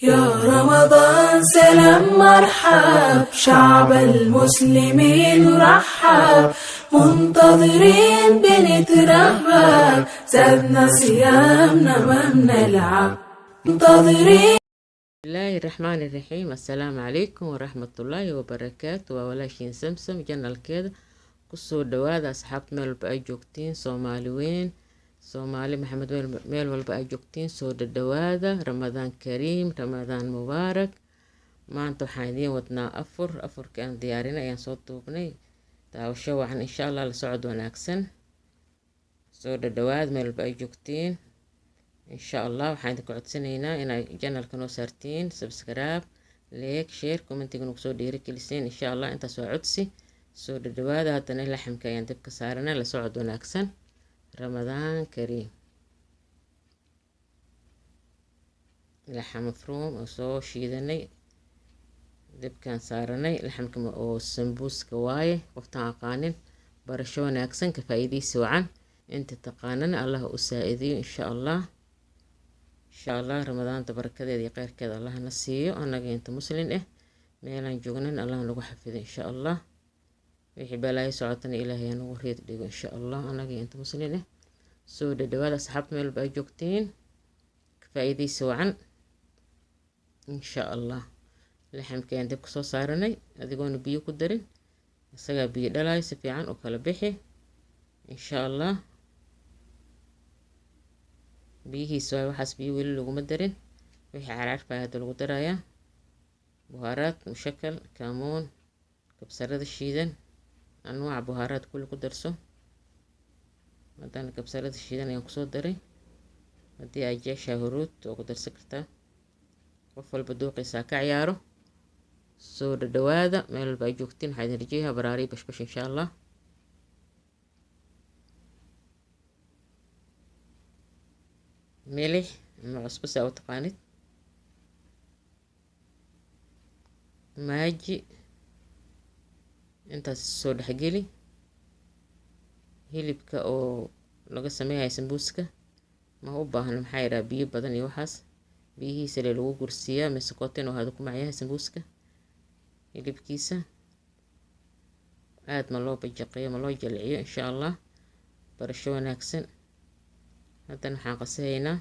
يا رمضان سلام مرحب، شعب المسلمين رحب، منتظرين بنترهب، زادنا صيامنا ما بنلعب، منتظرين. بسم الله الرحمن الرحيم. السلام عليكم ورحمة الله وبركاته. ووالاشين سمسم janalkeeda kusoo dhawaada asxaabta meel walba ay joogtiin, soomaali weyn, soomaali maxamed meel walba ay joogtiin, soo dhadhawaada. ramadaan kariim, ramadaan mubaarak. maanta waxaan idiin wadnaa afurka aan diyaarinay ayaan soo duubnay. daawasho wacan insha allah, la socod wanaagsan. soo dhadhawaada meel walba ay joogtiin insha allah. waxaan idinku codsanaynaa inay janalka noo saartiin subscribe, like, share, commentiga nagu soo dhiirigeliseen insha allah. intaas waa codsi. soo dhadhawaada. haddana laxamka ayaan dabka saarana, la socod wanaagsan. ramadaan kariim. laxam mafruum oo soo shiidanay, dabkaan saaranay. laxamka oo sambuuska waaye, qoftaan aqaanin barasho wanaagsan, ka faa'iidaysi wacan. inta taqaanana allah u saa'idiyo insha allah. insha allah ramadaanta barakadeeda iyo kheyrkeeda allah na siiyo. annaga inta muslin ah meelaan joognan allah nagu xafido insha allah. wixii balaayo socotana ilaahay nagu reed dhigo insha allah. annaga inta muslin ah soo dhadhawaada asxaabta meel walba ay joogtiin, ka faa'iidaysi wacan insha allah. laxamka ayaan dib kusoo saaranay adigoona biyo ku darin, isagaa biyo dhalayo si fiican u kala bixi insha allah. biyihiisa waay, waxaas biyo weli laguma darin. wixii caraarfaa hadda lagu darayaa buhaaraad, mushakal, kaamoon, kabsarada shiidan, anwaac buhaaraad kulli ku darso. haddana kabsarada shiidan ayaan kusoo daray. haddii ay jeeshaa huruud oo ku darsan kartaa, qof walba dooqiisaa ka ciyaaro. soo dhadhawaada meel walba ay joogtiin. waxaa idin rajeeyaa baraari bashbash insha allah. milix ama cusbo saa u taqaanid, maaji, intaas soo dhexgeli. hilibka oo laga sameeyahay sambuuska ma u baahna, maxaa yidhaha biyo badan iyo waxaas. biyihiisa le lagu gursiiyaa mise kotin oo hada ku macyahay sambuuska. hilibkiisa aad ma loo bajaqiyo, ma loo jalciyo insha allah. barasho wanaagsan. haddana waxaan qasahaynaa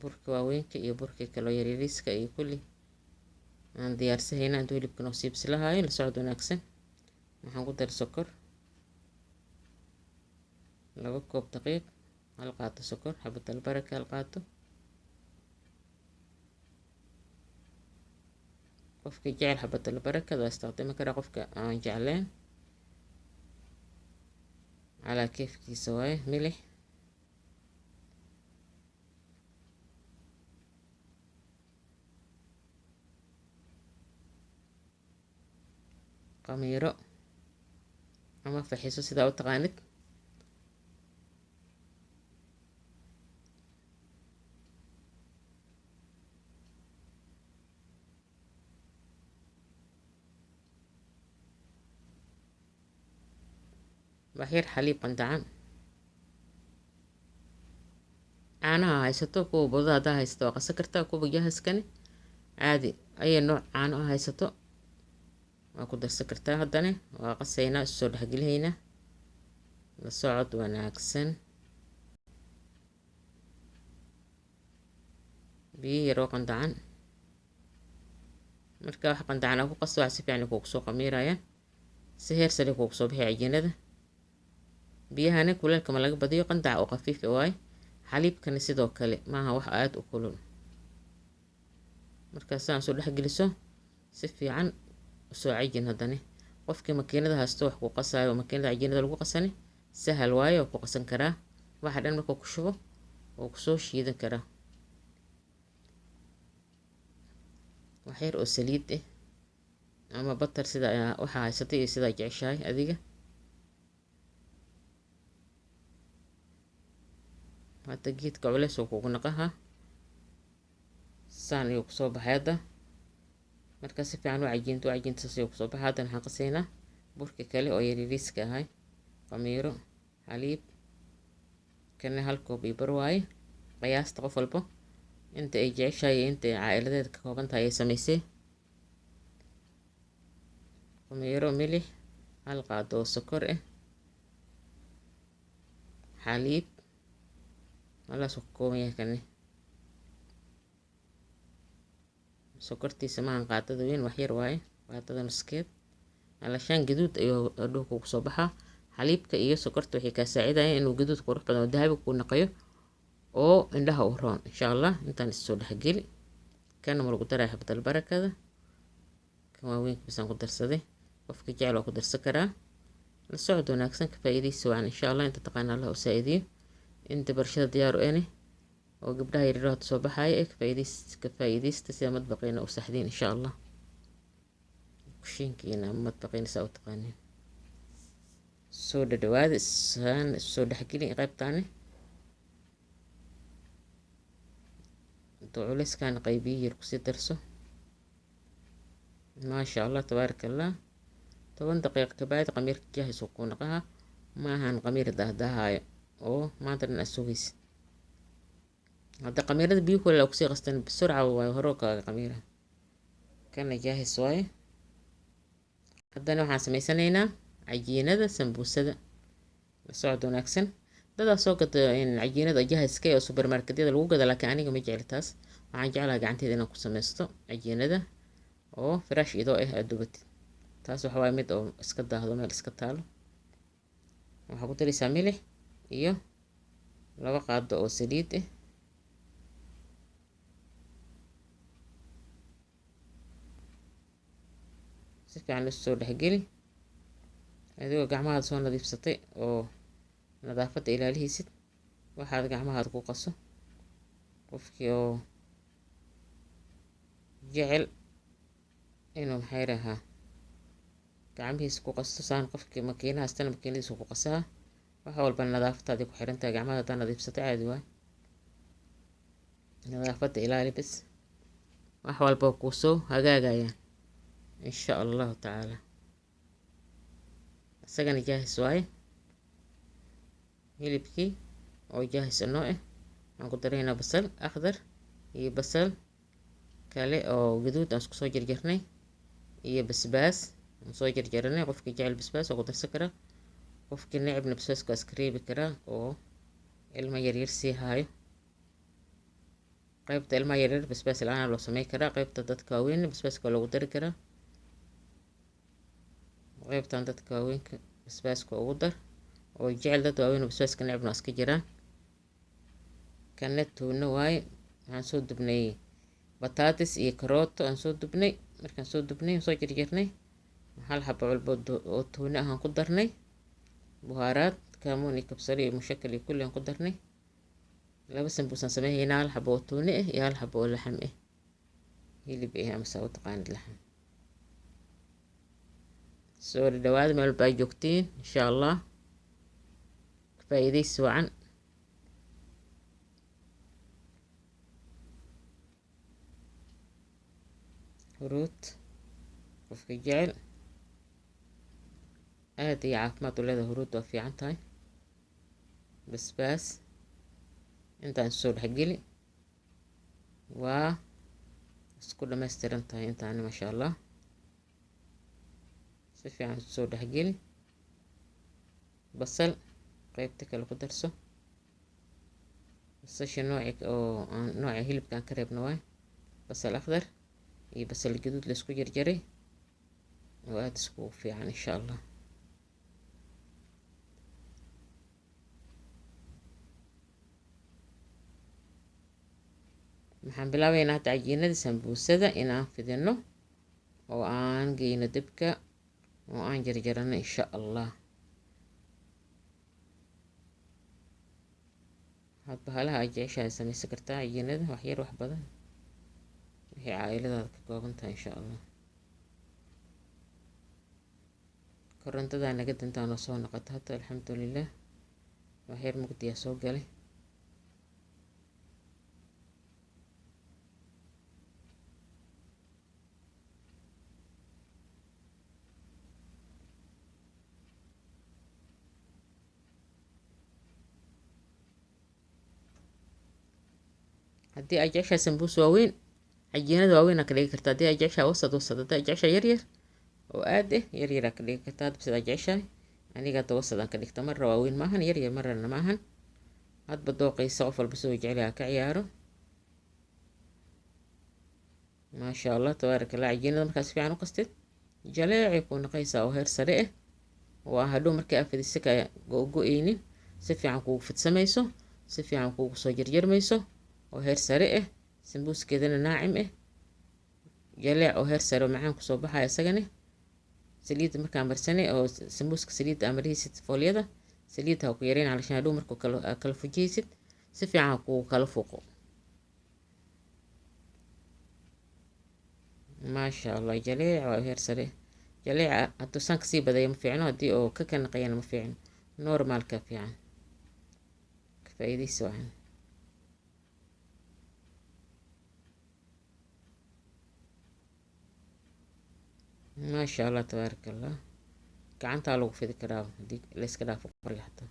burka waaweynka iyo burkii kaloo yaryariiska iyo kulli aan diyaarsahaynaa. intuu hilibka noo siibsilahaayo, la socod wanaagsan. waxaan ku dar sokor 2 koob daqiiq, 1 qaato sokor, xabad albaraka 1 qaato. qofka jecel xabad albarakada waa isticmaali karaa, qofka aan jecleen calaa keefkiisa waaye. milix, qamiiro ama faxiso sidaa u taqaanid. waxyar xaliib qandacan. caanaha haysato, kuwa budada haddaa haysato waa qasan kartaa, kuwa jahaskani caadi ayay nooc caano ah haysato waa ku darsan kartaa. haddana waa qasaynaa, isu soo dhexgelihaynaa, la socod wanaagsan. biyo yaroo qandacan. marka wax qandacan aa ku qaso, wax si fiican kuugu soo qamiirayaan, si heer sare kuugu soo bixi cajiinada. biyahana kuleelka ma laga badiyo, qandaca oo khafiif waaye. xaliibkana sidoo kale maaha wax aad u kulul. markaasaan soo dhexgeliso si fiican usoo cajin. haddana qofkii makiinada haysto wax ku qasaayo, makiinada cajiinada lagu qasani sahal waaye, oo ku qasan karaa. waxa dhan markuu ku shubo oo kusoo shiidan karaa. waxyar oo saliid ah ama batar sida waxaa haysatay iyo sidaa jeceshahay adiga. hadda geedka culeys oo kugu naqaha saan ayuu kusoo baxay. hadda markaa si fiican u cajiinto saas ayuu kusoo baxay. haddana waxaan qasaynaa burka kale oo yaryariiska ahay, qamiiro, xaliib, kana 1 koob iyo bar waaye qiyaasta qof walba inta ay jeceshahay iyo inta ay caa'iladeeda ka kooban tahay ayay samaysay. khamiiro milix, hal qaado oo sokor ah, xaliib, halaas ku kooban yahay kani. sokortiisa maahan qaadada weyn, wax yar waaye, qaadada nuskeed. alashaan gaduud ayuu adhuhu kugu soo baxaa. xaliibka iyo sokorta waxay kaa saacidayaan inuu gaduud qurux badan oo dahabi ku naqayo oo indhaha u roon. insha allah intaan isoo dhexgeli. kana ma lagu daraa xabdal barakada, kan waaweynka bisaan ku darsaday. qofka jecel waa ku darsan karaa. la socod wanaagsan, ka faa'iidaysi wacan. insha allah inta taqaana allah u saa'idiyo. inta barashada diyaar u ene oo gabdhaha yaryar hadda soo baxaaya ee ka faa'iidaysta sida madbaqeena u saxdiin insha allah. kushiinkiina madbaqeena saa u taqaanin. soo dhadhawaada isaan soo dhexgelin qaybtaani. intuu culeyskaan qaybiyi yar kusii darso. maasha allah tabaaraka allah. 10 daqiiqo kabacdi qamiirka jaahis uu ku naqaha. maahan qamiir dahdahaayo oo maanta dhan aad sugaysid. hadda qamiirada biyo kuleel kusii qastan bisurca waayo horoo kaaga qamiira. kana jaahis waaye. haddana waxaan samaysanaynaa cajiinada sambuusada. la socod wanaagsan. dadaa soo gada cajiinada jaahiska oo supermarketyada lagu gada, laakiin aniga ma jecli taas. waxaan jeclahay gacanteeda inaan ku samaysto cajiinada oo firaash idoo ah aad dubatid. taas waxa waaye mid oo iska daahdo meel iska taalo. waxaa ku daraysaa milix iyo 2 qaado oo saliid ah. si fiican isu soo dhexgeli adigoo gacmahaada soo nadiifsatay oo nadaafadda ilaalihiisid. waxaad gacmahaada ku qaso. qofkii oo jecel inuu maxay rahaa gacmihiisa ku qasto saan qofkii makiinaha astana makiinadiisa ku qasaa. wax walba nadaafadaadii ku xiran tahay. gacmaha hadaa nadiifsatay caadi waay. nadaafadda ilaali bis. wax walba kuu soo hagaagayaan insha allahu tacaala. isagana jaahis waaye. hilibkii oo jaahis inoo ah. waxaan ku daraynaa basal akhdar iyo basal kale oo gaduud aan isku soo jarjarnay iyo basbaas aan soo jarjaranay. qofkii jecel basbaas oo ku darsan karaa. qofkii necibna basbaaska waa iska reebi karaa oo ilma yaryar sii haayo. qaybta ilmaha yaryar basbaas la-aan loo samey karaa. qaybta dadka waaweyn basbaaska waa loogu dari karaa. qaybtan dadka waaweynka basbaaska ugu dar oo jecel dad waaweyn basbaaska necibna waa iska jiraan. kana tuuna waaye. waxaan soo dubnay bataatis iyo karooto aan soo dubnay. markaan soo dubnay soo jarjarnay hal xabo walba oo tuuna ahaan ku darnay. buhaaraad kaamoon iyo kabsare iyo mushakal iyo kulli aan ku darnay. 2 sambuusaan sameeynaa. hal xabo oo tuuna ah iyo hal xabo oo laxam ah. hilib ah ama saa u taqaanid laxam. soo dhawaada meel walba ay joogtiin insha allah. ka faa'iidaysi wacan. huruud qofka jecel aad iyo caafimaad u leedahay. huruud waa fiican tahay. basbaas intaan soo dhexgeli waa isku dhammaystiran tahay intaani maasha allah. si fiican soo dhexgeli. basal qaybta kale ku darso. basasha nooca hilibkaan ka reebna waay. basal akhdar iyo basal gaduud la isku jarjaray oo aada isku fiican insha allah. waxaan bilaabeynaa hadda cajiinada sambuusada inaan fidino oo aan geyno dabka oo aan jarjarano insha allah. hadba halaha ay jeceshahay samaysan kartaa cajiinada wax yar wax badan waxay caa'iladaada ka kooban tahay insha allah. korontadaa naga dantaan oo soo noqota hadda alxamdulilah. wax yar mugdiyaa soo galay. haddii aad jeceshahay sambuus waaweyn cajiinada waaweyn aa ka dhigi kartaa. haddii aad jeceshahay wasad haddii aad jeceshahay yaryar oo aad yaryar aa ka dhigi kartaa. hadba sidaa jeceshahay. aniga hadda wasad aan ka dhigta, marra waaweyn maahan, yaryar marrana maahan. hadba dooqaysa qof walba soo jecel ka ciyaaro. maasha allah tabaaraka allah. cajiinada markaas fiican u qastid jaleecay kuu naqaysaa oo heer sare ah, waa hadhow markii aad fidisa ka go-go-eynin, si fiican kuugu fidsamayso, si fiican kuugu soo jarjarmayso oo heer sare ah. sambuuskeedana naacim ah, jaleec oo heer sare oo macaan kusoo baxaya isagana. saliidda markaa marsanay oo sambuuska saliidda aa marihaysid foolyada, saliidda ha ku yareyn calashaan hadhow markuu kala fujiyaysid si fiican kuugu kala fuuqo. maasha allah jaleec waa heer sare. jaleeca hadduu saan kasii badaya ma fiicno, haddii oo ka kanaqayana ma fiicno, normaalka fiican, ka faa'iidaysi wacan. maasha allah tabaaraka allah. gacantaa lagu fidi karaa haddii layska dhaafo qoriga xataa.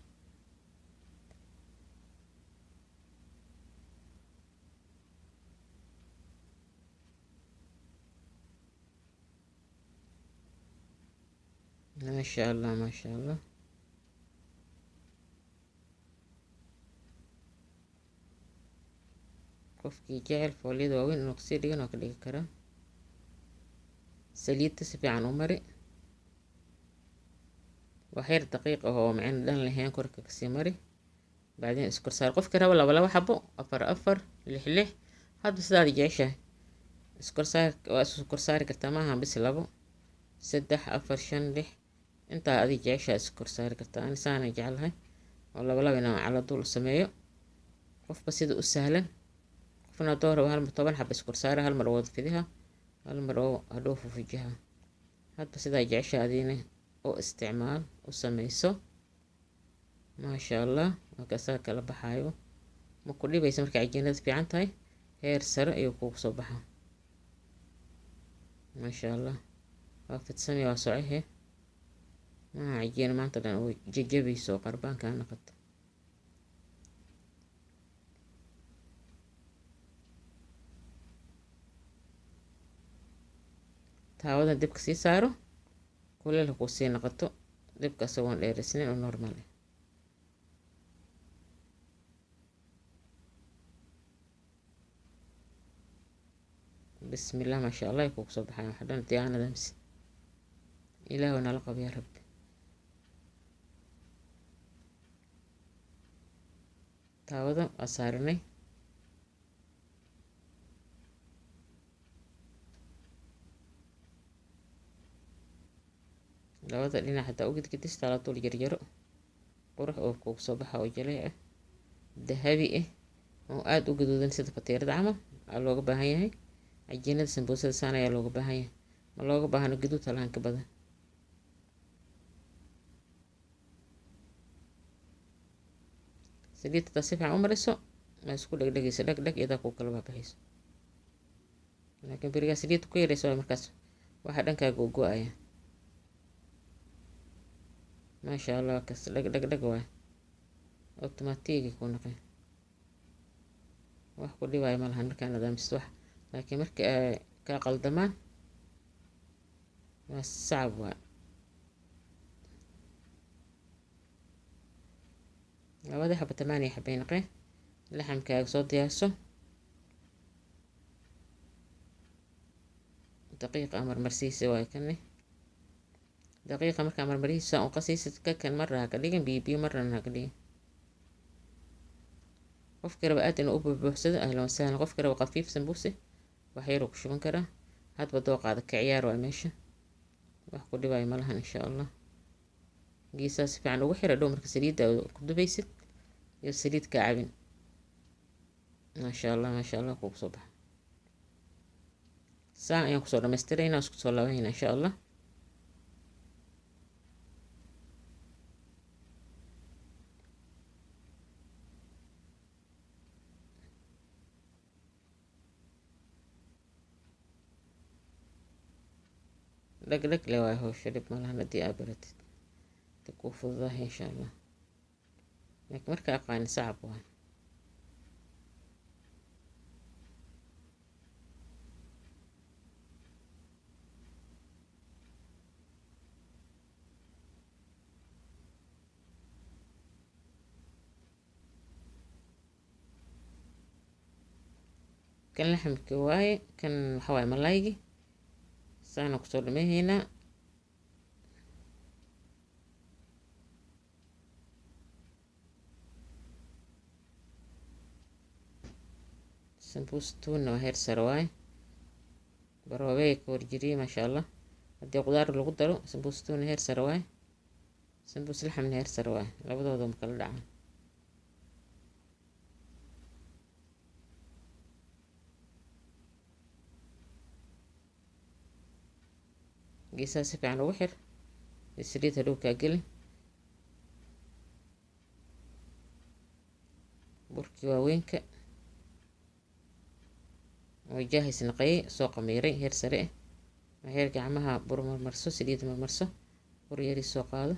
maasha allah maasha allah. qofkii jecel foolyada waaweyn inuu kasii dhigan oo ka dhigi karaa. saliidda si fiican u mari, waxyar daqiiq ah oo macaan dhan lahayn korka kasii mari, bacdeen iskor saar. qofkii rabo laba xabo, afar, lix, hadba sidaad jeceshahay iskor saar. waa iskor saari kartaa maaha bis 2, 3, 4, 5, 6 intaa adi jeceshahay iskor saari kartaa. ani saana jeclahay oo laba inaan cala dul u sameeyo, qofba sida u sahlan. qofna hadduu rabo 10 xabo iskor saara, hal mar wada fidiha, hal mar oo hadhow fufujiha. hadba sidaa jeceshahay adiina oo isticmaal u samayso. maasha allah. markaasaa kala baxaayo, ma ku dhibaysa markay cajiinada fiican tahay, heer sare ayuu kugu soo baxaa. maasha allah. waa fidsamay, waa socehe maaha cajiina maanta dhan oo jajabayso oo qarbaanka ha noqoto. taawadan dibka sii saaro, kuleel ha kuu sii noqoto, dibka isagoon dheerisnin oo normal ah. bismillah maasha allah ay kugu soo baxayan waxa dhan diyaanada mis ilaahu nala qabo yaa rabbi. taawada waa saaranay, labada dhinac hadaa u gidgidista la dul yaryaro, qurux oo kugu soo baxa oo jaleec ah, dahabi ah, oo aada u gaduudan sida fatiirada camal aa looga baahan yahay. cajiinada sambuusada saan ayaa looga baahan yahay, ma looga baahno gaduud halahan ka badan. saliidda hadaa si fiican u mariso ma isku dhegdhegayso, dheg iyadaa kuu kala baxayso. laakiin berigaa saliidda ku yarayso waa markaas waxa dhankaa go-go-aya. maasha allah. kas dheg waay automaatiigi ku naqay, wax ku dhibaayo ma lahan markaa nadaamisid wax. laakiin markii ay ka qaldamaan waa sacab waa. labadii xabo 8 xabay naqee. laxamkaaga soo diyaarso, daqiiqa marmarsiisa waay kane. daqiiqa markaa marmarihiisa u qasiisid ka kan marra ha ka dhigin biyo marrana ha ka dhigin. qofkii raba aad inuu u buuxbuuxsado ahlan wasahlan. qofkii raba khafiif sambuuse wax yaruu ku shuban karaa. hadba dooqaada ka ciyaar waa meesha, wax ku dhibaayo ma lahan insha allah. geesaha si fiican ugu xira dhow marka saliidda ku dubaysid iyo saliid ka cabin. maasha allah maasha allah kugu soo baxa. saan ayaan kusoo dhammaystiraynaa, isku soo laabanayna insha allah. dheg le waay hawsha, dhib ma lahan haddii aad baratid, ta kuu fududahay insha allah. laakiin marka aqaani sacab waay. kan laxamki waaye, kan waxaa waaye malaaygi. saana kusoo dhameehaynaa. sambuus tuunna waa heer sare waaye, barwaabey ka horjiriye maasha allah. haddii qudaar lagu daro sambuus tuunna heer sare waaye, sambuus laxamna heer sare waaye, labadooda ma kala dhacaan. geesaha si fiican ugu xir, saliid hadhow kaa geli. burkii waaweynka oo jaahis naqayay, soo qamiiray heer sare ah. heer gacmaha bur marmarso, saliid marmarso, bur yari soo qaado.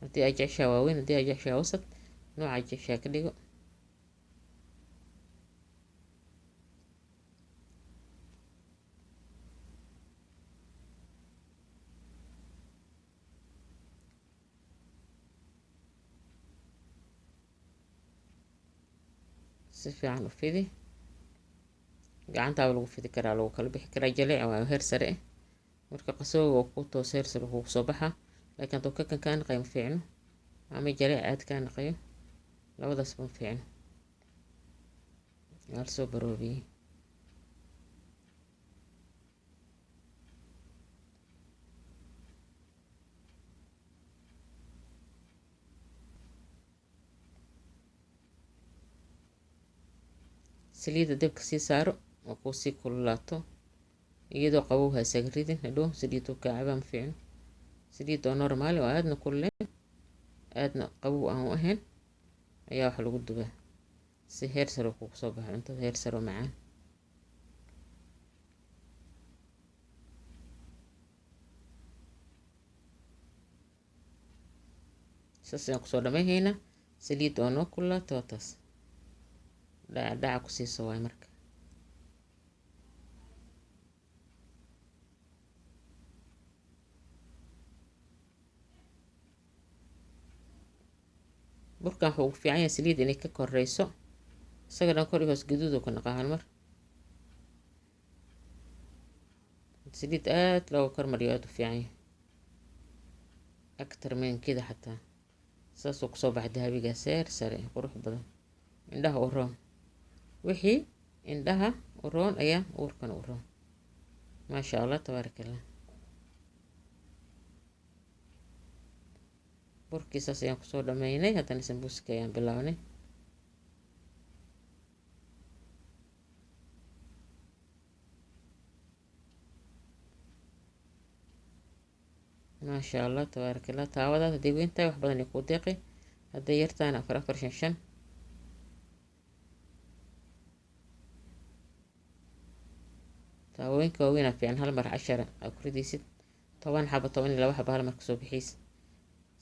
haddii ay jeceshaa waaweyn, haddii ay jeceshaa wasad, nooca jeceshaa ka dhigo. si fiican u fidi, gacantaaba lagu fidi karaa, lagu kala bixi karaa. jaleec waa heer sare ah, marka qasooga oo ku toos heer sare kugu soo baxaa. laakiin hadduu kakan kaa naqayo ma fiicno, ama jaleec aad kaa naqayo, labadaas ma fiicno. waa lasoo baroobiyey. saliidda dabka sii saaro oo kuu sii kululaato, iyadoo qabow ha isaga ridin. hadhow saliiddu kaa cabaa ma fiicno. saliid oo normaal oo aadna kululeen aadna qabow aan u ahayn ayaa wax lagu dubaa, si heer sare kugu soo baxo cuntada heer sare oo macaan. saas ayaan kusoo dhamayhaynaa. saliid oo noo kululaato waa taas, dhaca ku siiso waay marka. burkan wuxuu ugu fiican yahay saliid inay ka koreyso, isaga dhan kor iyo hoos gaduud oo ka naqaa hal mar. saliid aad looga kormariyo aad u fiican yahay, agtar meenkida xataa. saasuu kusoo baxa dahabigaas heer sare qurux badan, indhaha u roon. wixii indhaha u roon ayaa uurkana u roon. maasha allah, tabaaraka allah. burkiisaas ayaan kusoo dhameynay. haddana sambuuska ayaan bilownay. maasha allah, tabaaraka allah. taawadaas hadday weyn tahay wax badan ay kuu deeqi, hadday yartaana 4 4 5 5. taawooyinka waaweynaa fiican hal mar 10 aa ku ridaysid, 10 xaba 12 xaba hal mar kasoo bixiysid.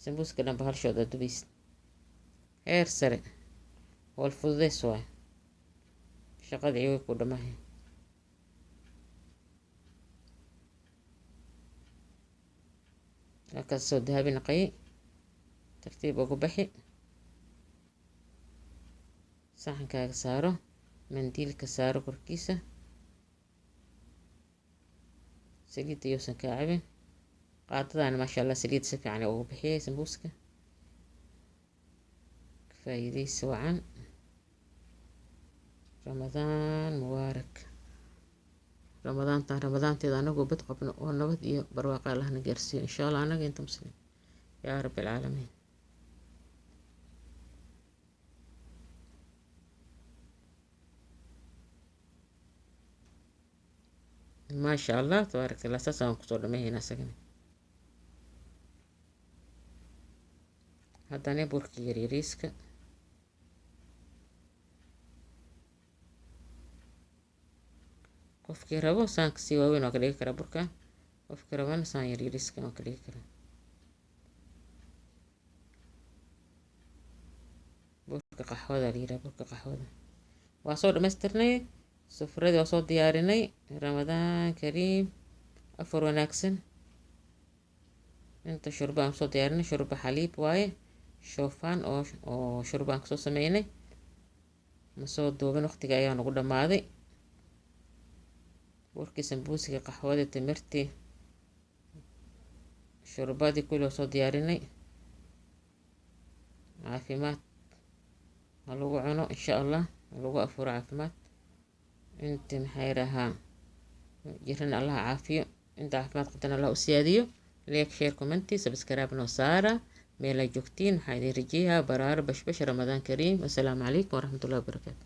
sambuuska dhanba hal shood aad dubaysid. heer sare wal fududeys waay, shaqada iyaga ku dhamahay. halkaas soo dahabi naqayay, tartiib ugu baxi. saxankaaga saaro, mandiilka saaro korkiisa. saliidda iyousan kaa cabin. qaadadaana maasha allah saliid si fiican ugu bixiyay sambuuska. faa'iidaysi wacan. ramadaan mubaarak. ramadaanteeda anagoo bad qabno oo nabad iyo barwaaqa allahna gaarsiiyo insha allah, anaga inta muslim yaa rabbi alcaalamiin. maasha allah, tabaaraka allah. saas aan kusoo dhameehaynaa isagana. haddana burka yaryariiska qofkii rabo saan kasii waaweyn waa ka dhigi karaa burkan, qofkii rabana saan yaryariiska waa ka dhigi karaa. burka qaxwada la yiraha, burka qaxwada. waa soo dhamaystirnay, sufradii waa soo diyaarinay. ramadaan kariim, afar wanaagsan. inta shurba aan soo diyaarinay shurba xaliib waaye shoofaan oo shurba aan kasoo sameynay ma soo duubin waqtiga ayaa nagu dhammaaday warkii sambuusiga qaxwada timirtii shurbadii kuloo soo diyaarinay caafimaad ha lagu cuno insha allah ha lagu afuro caafimaad intii maxay rahaa jiran allah caafiyo inta caafimaad qabtana allah u siyaadiyo like share commenti subscribe noo saara meel ay joogtiin waxaa idin rajeeyaa baraaro bashbash ramadaan kariim assalaamu calaykum waraxmatullahi wabarakaatu